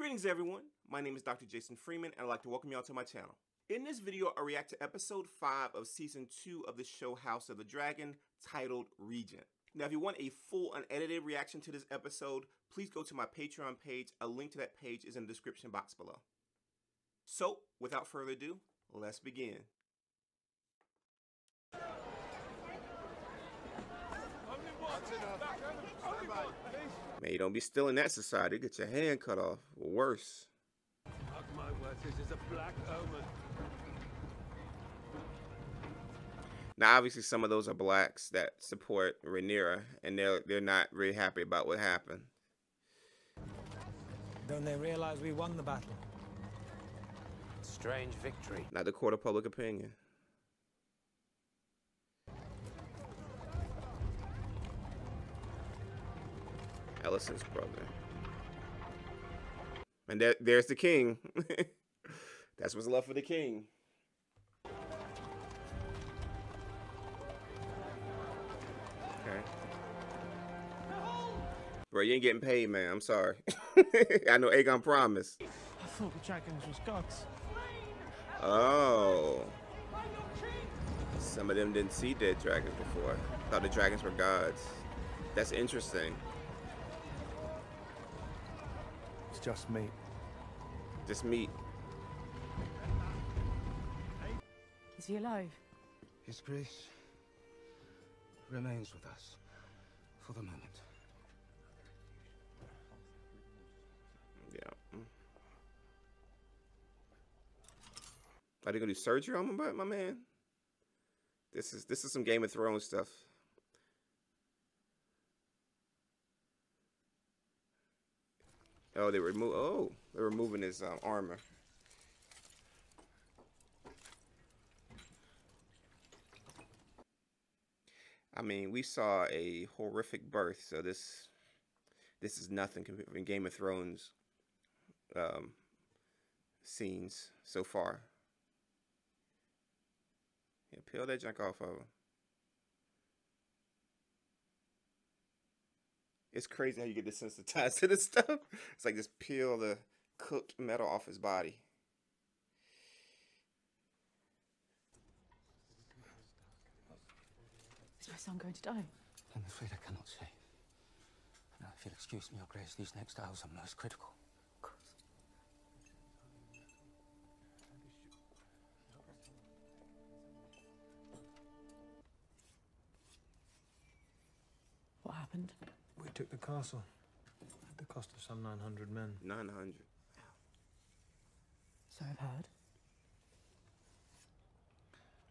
Greetings everyone, my name is Dr. Jason Freeman and I'd like to welcome you all to my channel. In this video, I react to episode 5 of season 2 of the show House of the Dragon, titled Regent. Now if you want a full unedited reaction to this episode, please go to my Patreon page. A link to that page is in the description box below. So, without further ado, let's begin. Man, you don't be still in that society. Get your hand cut off, or worse. Mark my words, this is a black omen. Now, obviously, some of those are blacks that support Rhaenyra, and they're not really happy about what happened. Don't they realize we won the battle? Strange victory. Not the court of public opinion. Alicent's brother. And there's the king. That's what's left for the king. Okay. Bro, you ain't getting paid, man. I'm sorry. I know Aegon promised. I thought the dragons was gods. Oh. Some of them didn't see dead dragons before. Thought the dragons were gods. That's interesting. It's just meat. Just meat. Is he alive? His grace remains with us for the moment. Yeah. Are they gonna do surgery on my man? This is some Game of Thrones stuff. Oh, they're removing his armor. I mean, we saw a horrific birth, so this is nothing compared to Game of Thrones scenes so far. Yeah, peel that junk off of him. It's crazy how you get desensitized to this stuff. It's like just peel the cooked metal off his body. Is my son going to die? I'm afraid I cannot say. Now, if you'll excuse me, Your Grace, these next hours are most critical. Of course. What happened? We took the castle at the cost of some 900 men. 900. So I've heard.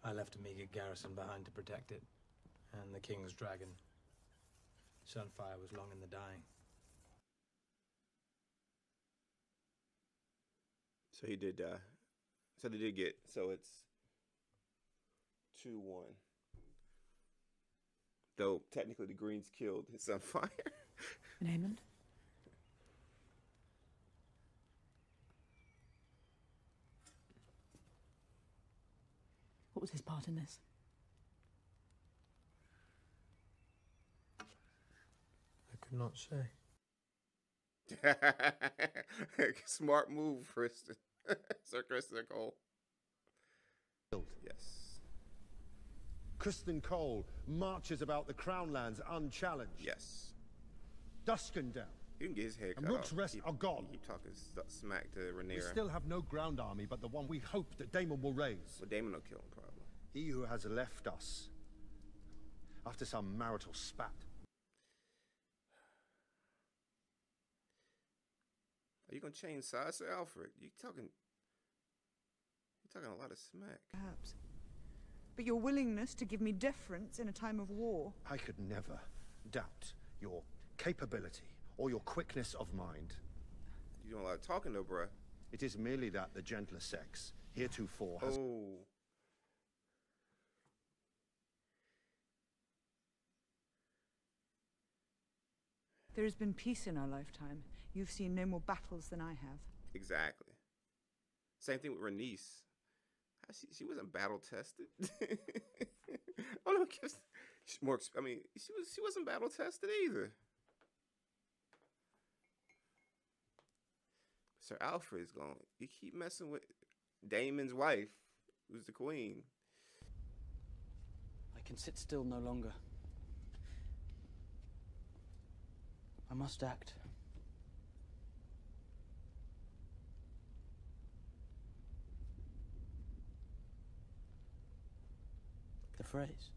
I left a meager garrison behind to protect it, and the king's dragon. Sunfire was long in the dying. So he did die. So they did get, so it's 2-1. Though technically the Greens killed his Sunfire. And Aemond? What was his part in this? I could not say. Smart move, Kristen. Sir Kristen Cole. Yes. Kristen Cole marches about the Crown Lands unchallenged. Yes. Duskendale You can get his head cut and Rook's off. rest are gone. Keep talking smack to Rhaenyra. We still have no ground army but the one we hope that Daemon will raise. Well, Daemon will kill him, probably. He who has left us after some marital spat. Are you gonna change sides, Sir Alfred? You're talking a lot of smack. Perhaps. But your willingness to give me deference in a time of war. I could never doubt your capability or your quickness of mind. You doing a lot of talking though, bruh. It is merely that the gentler sex heretofore has... Oh. There has been peace in our lifetime. You've seen no more battles than I have. Exactly. Same thing with Rhaenys. She wasn't battle tested. Oh no, more. I mean, she wasn't battle tested either. Sir Alfred's going. You keep messing with Daemon's wife, who's the queen. I can sit still no longer. I must act. The phrase.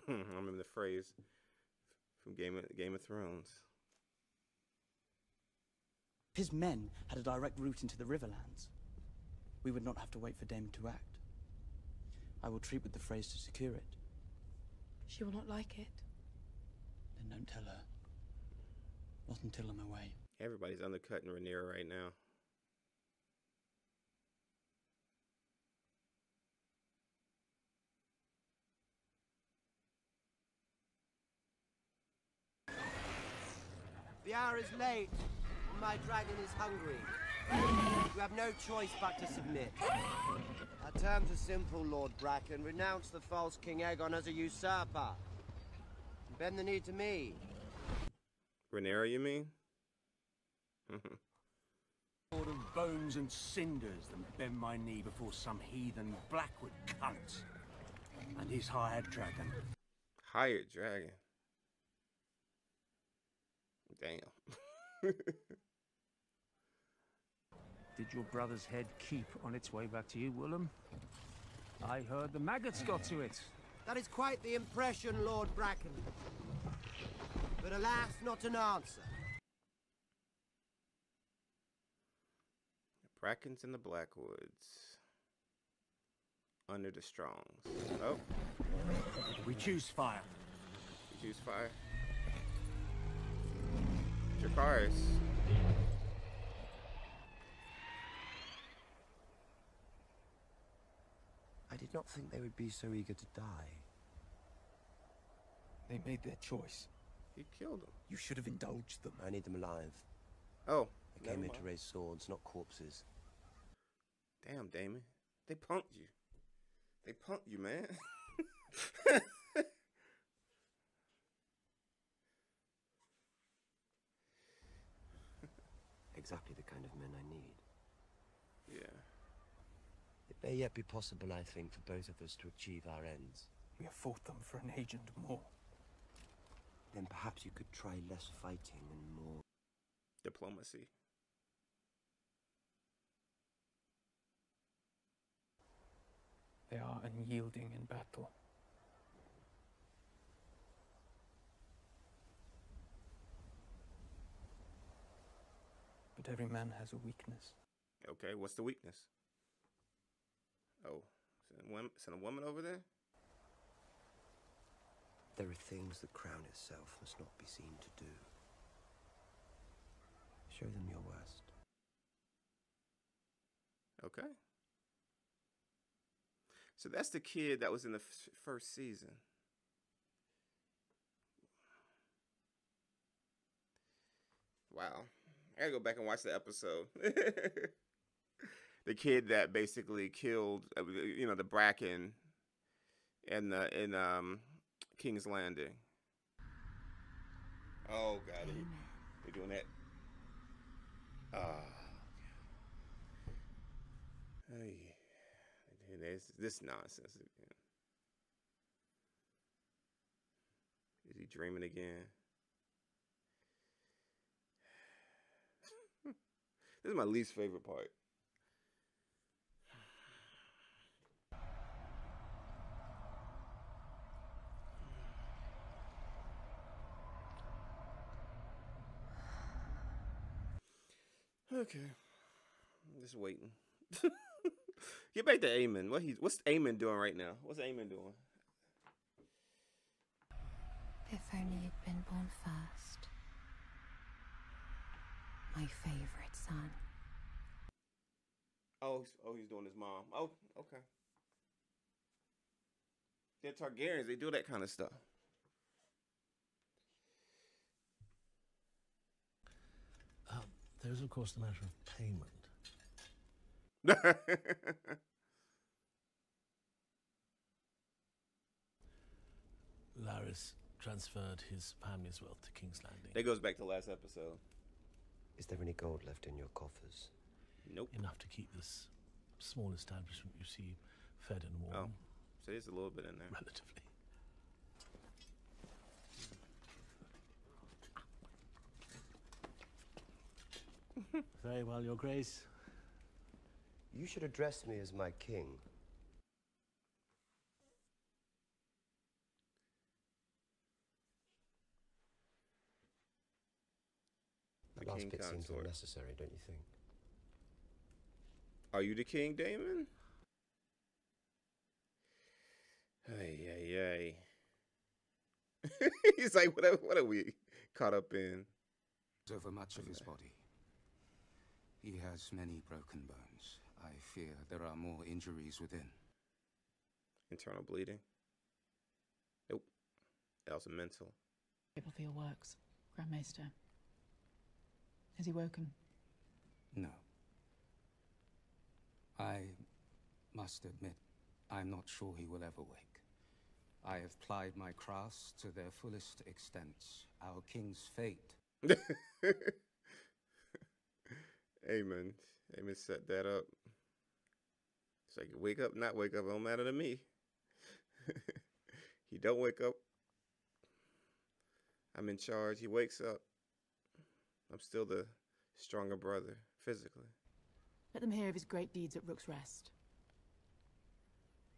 I remember the phrase from Game of Thrones. If his men had a direct route into the Riverlands, we would not have to wait for Daemon to act. I will treat with the phrase to secure it. She will not like it. Then don't tell her. Not until I'm away. Everybody's undercutting Rhaenyra right now. The hour is late, and my dragon is hungry. You have no choice but to submit. Our terms are simple, Lord Bracken. Renounce the false King Aegon as a usurper. And bend the knee to me. Rhaenyra, you mean? Lord of bones and cinders than bend my knee before some heathen Blackwood cunt and his hired dragon. Hired dragon. Damn. Did your brother's head keep on its way back to you, Willem? I heard the maggots got to it. That is quite the impression, Lord Bracken. But alas, not an answer. The Brackens in the Blackwoods. Under the Strongs. Oh. We choose fire. We choose fire. Dracarys. I did not think they would be so eager to die. They made their choice. He killed them. You should have indulged them. I need them alive. Oh. I came here to raise swords, not corpses. Damn, Daemon. They punked you. They punked you, man. Exactly the kind of men I need. Yeah. It may yet be possible, I think, for both of us to achieve our ends. We have fought them for an agent more. Then perhaps you could try less fighting and more Diplomacy. They are unyielding in battle. But every man has a weakness. Okay, what's the weakness? Oh, is it a woman over there? There are things the crown itself must not be seen to do. Show them your worst. Okay. So that's the kid that was in the first season. Wow. I gotta go back and watch the episode. The kid that basically killed, you know, the Bracken in King's Landing. Oh God, they're doing that. Hey, this nonsense again. Is he dreaming again? This is my least favorite part. Okay, I'm just waiting. Get back to Aemond. What's Aemond doing right now? What's Aemond doing? If only you'd been born first. My favorite son. Oh, he's doing his mom. Oh, okay. They're Targaryens. They do that kind of stuff. There's, of course, the matter of payment. Larys transferred his family's wealth to King's Landing. That goes back to last episode. Is there any gold left in your coffers? Nope. Enough to keep this small establishment you see fed and warm. Oh, so there's a little bit in there. Relatively. Very well, Your Grace. You should address me as my king. The That last king bit seems consort. unnecessary, don't you think? Are you the king, Daemon? Ay. He's like, what are we caught up in? Over much of his body. He has many broken bones. I fear there are more injuries within. Internal bleeding? Nope. That was a mental. Grateful for your works, Grand Maester. Has he woken? No. I must admit, I'm not sure he will ever wake. I have plied my crafts to their fullest extent. Our king's fate. Aemond set that up. It's like, wake up, not wake up, it don't matter to me. He don't wake up. I'm in charge. He wakes up. I'm still the stronger brother, physically. Let them hear of his great deeds at Rook's Rest.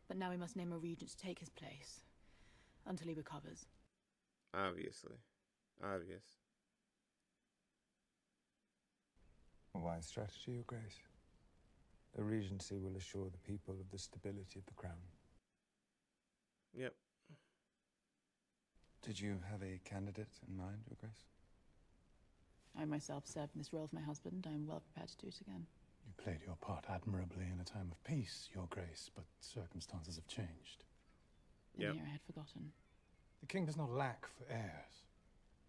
But now we must name a regent to take his place. Until he recovers. Obviously. Obvious. A wise strategy, Your Grace. A regency will assure the people of the stability of the crown. Yep. Did you have a candidate in mind, Your Grace? I myself served in this role for my husband. I am well prepared to do it again. You played your part admirably in a time of peace, Your Grace, but circumstances have changed. Yep. I had forgotten. The king does not lack for heirs.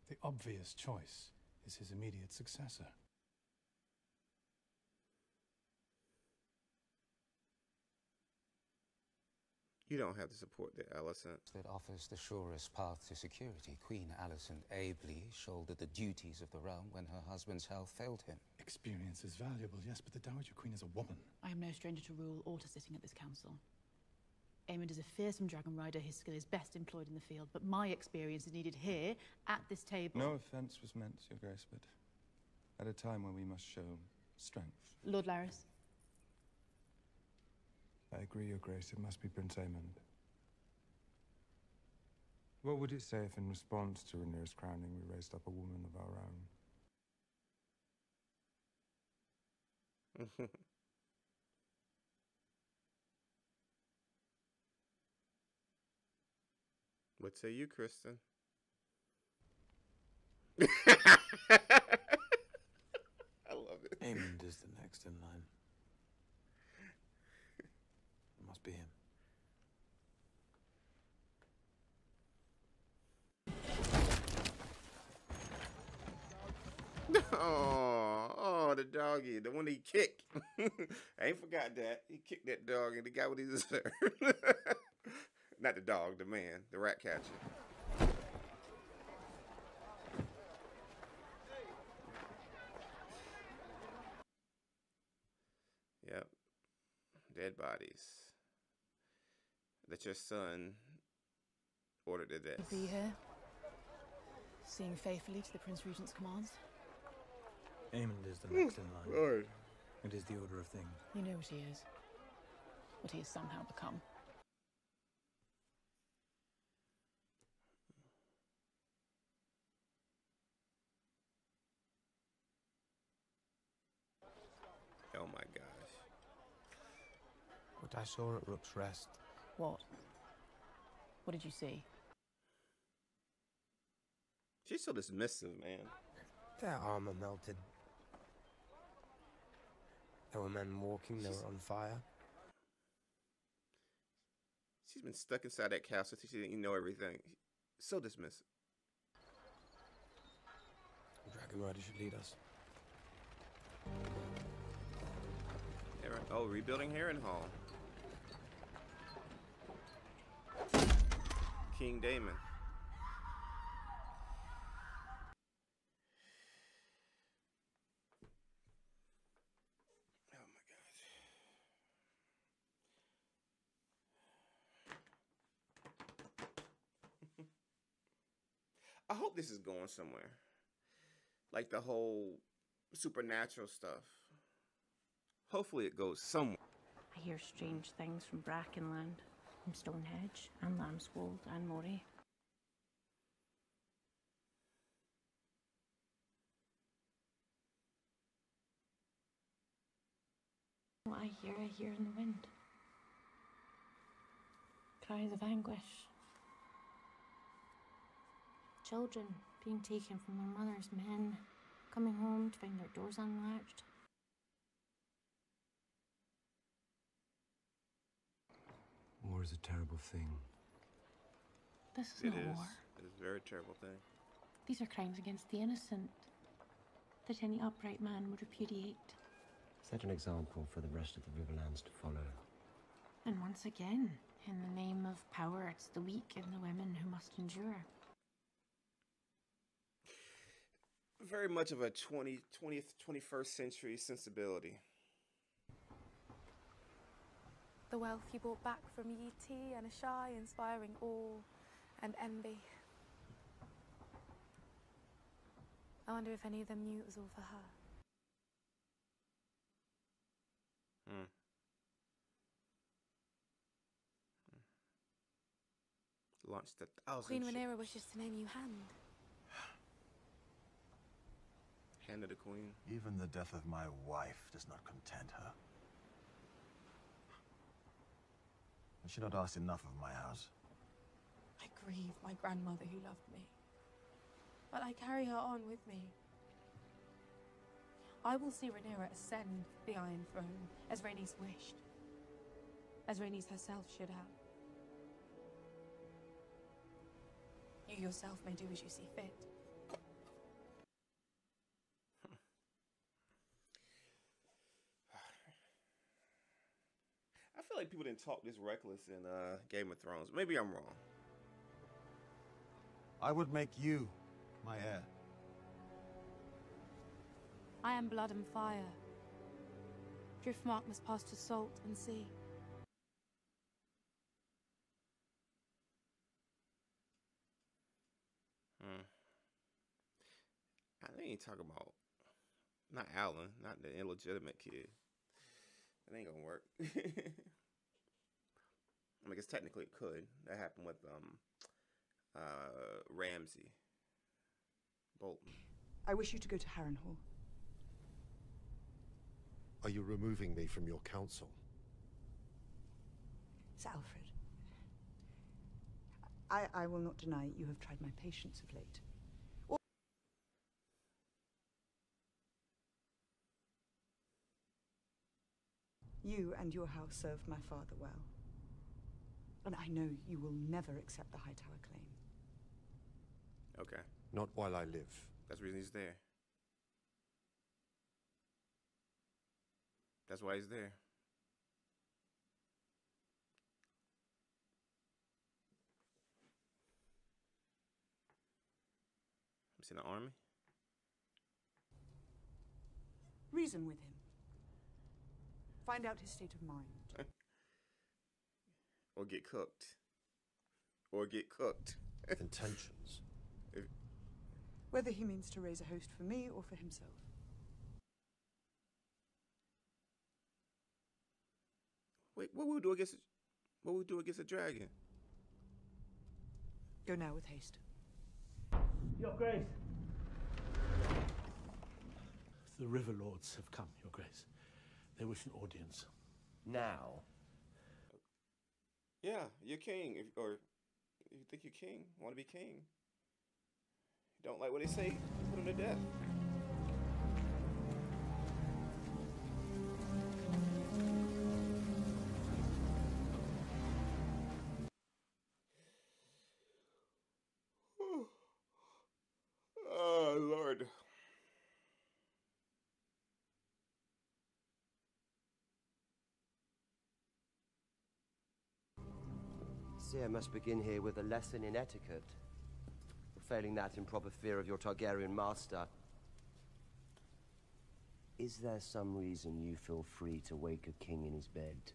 The obvious choice is his immediate successor. You don't have to support the Alicent. That offers the surest path to security. Queen Alicent ably shouldered the duties of the realm when her husband's health failed him. Experience is valuable, yes, but the Dowager Queen is a woman. I am no stranger to rule or to sitting at this council. Aemond is a fearsome dragon rider. His skill is best employed in the field, but my experience is needed here, at this table. No offense was meant, Your Grace, but at a time when we must show strength. Lord Larys. I agree, Your Grace. It must be Prince Aemond. What would it say if in response to Rhaenyra's crowning we raised up a woman of our own? What say you, Kristen? I love it. Aemond is the next in line. It must be him. Oh, the doggy, the one he kicked. I ain't forgot that. He kicked that dog and he got what he deserved. Not the dog, the man, the rat catcher. Yep. Dead bodies. That your son ordered to death. Be here, seeing faithfully to the Prince Regent's commands. Aemond is the next in line. Lord. It is the order of things. You know what he is. What he has somehow become. Oh my gosh. What I saw at Rook's Rest. What? What did you see? She's so dismissive, man. Their armor melted. There were men walking, they were on fire. She's been stuck inside that castle till she didn't know everything. So dismissive. The Dragon Rider should lead us. Oh, rebuilding Harrenhal. King Daemon. hope this is going somewhere. Like the whole supernatural stuff. Hopefully it goes somewhere. I hear strange things from Brackenland, from Stonehenge, and Lambswold, and Moray. What I hear in the wind. Cries of anguish. Children being taken from their mothers, men coming home to find their doors unlatched. War is a terrible thing. This is not war. It is a very terrible thing. These are crimes against the innocent that any upright man would repudiate. Set an example for the rest of the Riverlands to follow. And once again, in the name of power, it's the weak and the women who must endure. Very much of a 20th, 21st century sensibility. The wealth you brought back from Yi Ti and Ashai, inspiring awe and envy. I wonder if any of them knew it was all for her. Launched 1,000 Queen ships. Rhaenyra wishes to name you Hand. Hand of the Queen. Even the death of my wife does not content her. And she not asked enough of my house. I grieve my grandmother who loved me. But I carry her on with me. I will see Rhaenyra ascend the Iron Throne, as Rhaenys wished. As Rhaenys herself should have. You yourself may do as you see fit. I feel like people didn't talk this reckless in Game of Thrones. Maybe I'm wrong. I would make you my heir. I am blood and fire. Driftmark must pass to salt and sea. I think you talk about not Alan, not the illegitimate kid. That ain't gonna work. I mean, I guess technically it could. That happened with Ramsay Bolton. I wish you to go to Harrenhal. Are you removing me from your council? Sir Alfred. I will not deny you have tried my patience of late. You and your house served my father well. And I know you will never accept the Hightower claim. Okay. Not while I live. That's the reason he's there. That's why he's there. He's in the army. Reason with him. Find out his state of mind. Or get cooked. Or get cooked. Intentions. Whether he means to raise a host for me or for himself. Wait, what will we do against a dragon? Go now with haste. Your Grace. The River Lords have come, Your Grace. They wish an audience. Now? Yeah, you're king. Or you think you're king. Want to be king. You don't like what they say, put him to death. Oh, Lord. Seer must begin here with a lesson in etiquette. Failing that, in proper fear of your Targaryen master. Is there some reason you feel free to wake a king in his bed?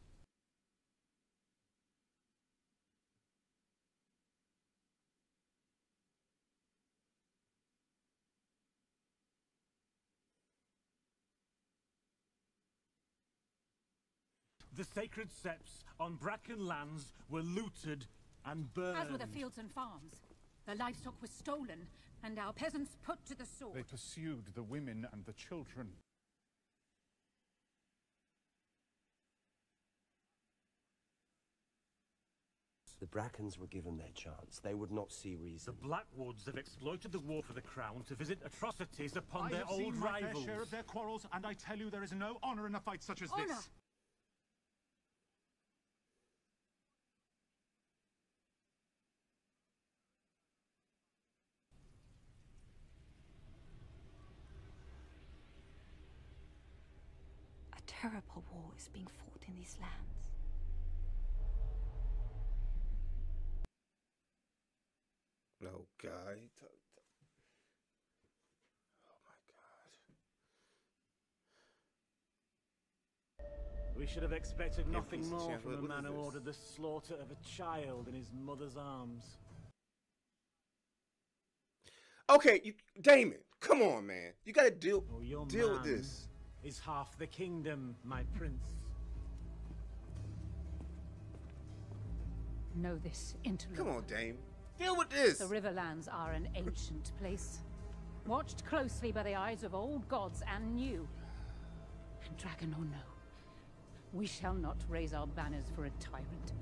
the sacred septs on Bracken lands were looted and burned. As were the fields and farms. The livestock was stolen, and our peasants put to the sword. They pursued the women and the children. The Brackens were given their chance. They would not see reason. The Blackwoods have exploited the war for the crown to visit atrocities upon their old I have seen my rivals. fair share of their quarrels, and I tell you there is no honor in a fight such as this. A terrible war is being fought in these lands. Oh, God. Oh, my God. We should have expected Yeah, nothing please, more Champ, from a what man is who this? ordered the slaughter of a child in his mother's arms. Okay, Daemon, come on, man. You gotta deal Your with man this. is half the kingdom, my prince. Know this interlude. Come on, Dame. Deal with this. The Riverlands are an ancient place, watched closely by the eyes of old gods and new. And dragon or no, we shall not raise our banners for a tyrant.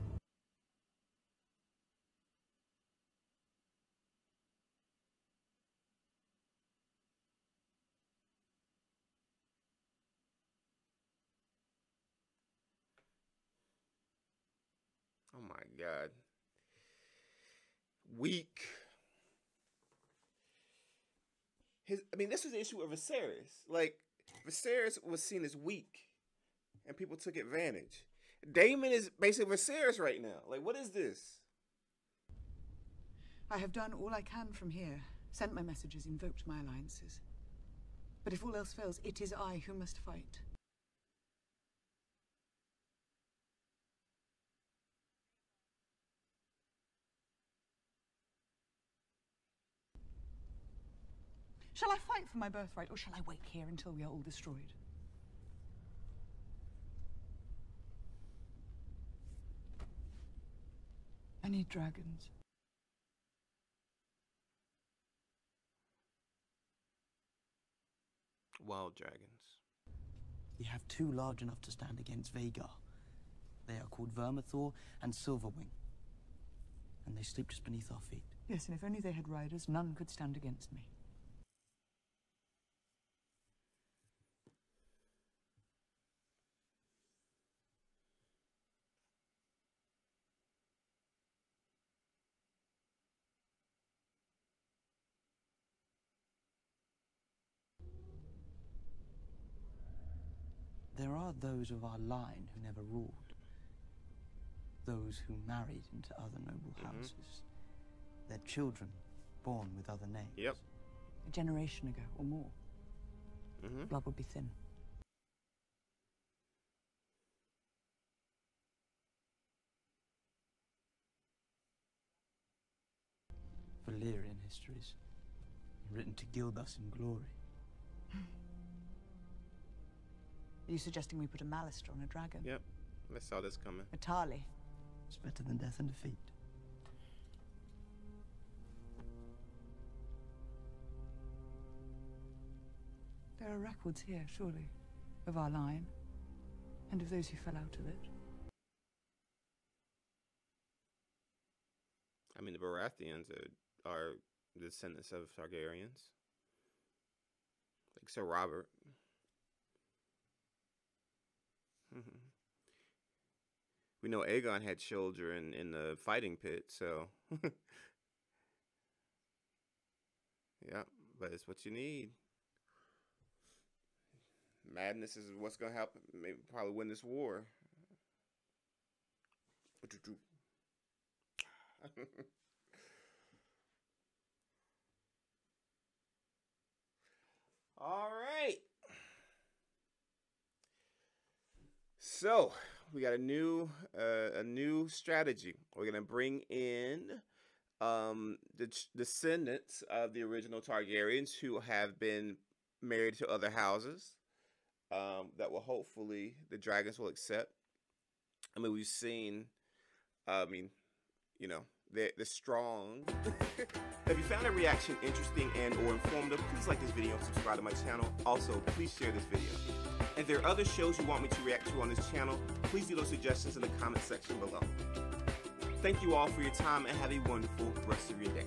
Oh my God. Weak. This was the issue of Viserys. Like, Viserys was seen as weak, and people took advantage. Daemon is basically Viserys right now. Like, what is this? I have done all I can from here. Sent my messages, invoked my alliances. But if all else fails, it is I who must fight. Shall I fight for my birthright, or shall I wait here until we are all destroyed? I need dragons. Wild dragons. We have two large enough to stand against Vhagar. They are called Vermithor and Silverwing. And they sleep just beneath our feet. Yes, and if only they had riders, none could stand against me. There are those of our line who never ruled. Those who married into other noble houses. Their children born with other names. Yep. A generation ago, or more. Blood would be thin. Valyrian histories, written to gild us in glory. Are you suggesting we put a Malister on a dragon? Yep. I saw this coming. A Tarly? It's better than death and defeat. There are records here, surely, of our line, and of those who fell out of it. I mean, the Baratheons are descendants of Targaryens. Like Sir Robert. We know Aegon had children in the fighting pit, so yeah, but it's what you need. Madness is what's gonna help maybe probably win this war. All right. So we got a new strategy. We're gonna bring in the descendants of the original Targaryens who have been married to other houses. That will hopefully the dragons will accept. I mean, we've seen, you know, they're strong. If you found a reaction interesting and or informative, please like this video and subscribe to my channel. Also, please share this video. If there are other shows you want me to react to on this channel, please leave those suggestions in the comment section below. Thank you all for your time and have a wonderful rest of your day.